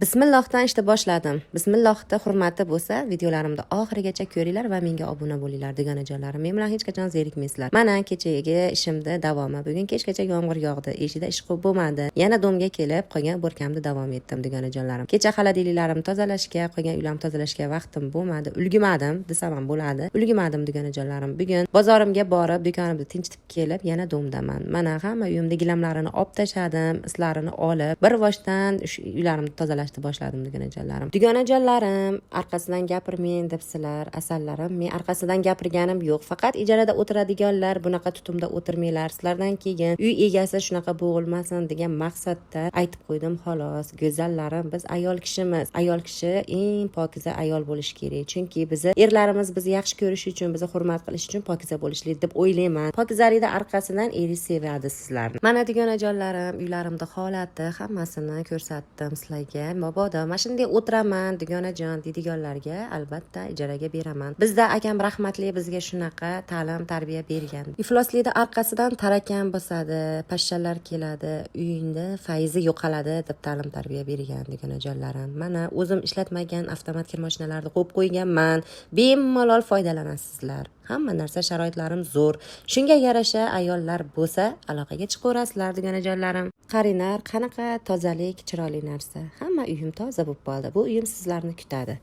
Bismillohdan ishni boshladim. Bismillohda hurmati bo'lsa, videolarimni oxirigacha ko'ringlar va menga obuna bo'linglar degan ekanlarim. Men bilan hech qachon zerikmaysizlar. Mana kechagi ishimda davomi. Bugun kechgacha yomg'ir yog'di. Eshikda ish qilib bo'lmadi. Yana domga kelib, qolgan bo'rkamni davom etdim degan ekanlarim. Kecha xolodilniklarimni tozalashga, qolgan uylarni tozalashga vaqtim bo'lmadi. Ulgurmadim desam ham bo'ladi. Ulgurmadim degan ekanlarim. Bugun bozorimga borib, do'konimni tinchitib kelib, yana domdaman. Mana hamma uyimda gilamlarini olib tashladim, islarini olib, bir boshdan uylarimni tozalashga boshladim degan ekanlarim. Dugonajonlarim, arkasidan gapirmang debsizlar, asallarim. Men arkasidan gapirganim yo'q. Faqat ijarada o'tiradiganlar bunaqa tutumda o'tirmanglar. Sizlardan keyin uy egasi shunaqa bo'g'ilmasin degan maqsadda aytib qo'ydim xolos. Go'zallarim, biz ayol kishimiz. Ayol kishi eng pokiza ayol bo'lish kerak. Chunki bizni erlarimiz bizni yaxshi ko'rish uchun, bizni hurmat qilish uchun pokiza bo'lishlik deb o'ylayman. Pokizalikda arkasidan eri sevadi sizlarni. Mana dugonajonlarim, uylarimda holati hammasini ko'rsatdim sizlarga. Mabodo mashinada o'tiraman dugonajon deydiganlarga albatta ijaraga beraman. Bizda akam rahmatli bizga shunaqa ta'lim tarbiya bergan. Ifloslikda arkasidan tarakan bosadi, pashshalar keladi, uyingda fayzi yo'qoladi deb ta'lim tarbiya bergan dugonajonlarim. Mana o'zim ishlatmagan avtomat kir mashinalarni qo'yib qo'yganman. Bemalol foydalanasizlar. Hamma narsa sharoitlarim zo'r. Shunga yarasha ayollar bo'lsa, aloqaga chiqaverasizlar dugonajonlarim. Qaranglar, qanaqa tozalik, chiroyli narsa. Hamma uyim toza bo'lib qoldi. Bu uyim sizlarni kutadi.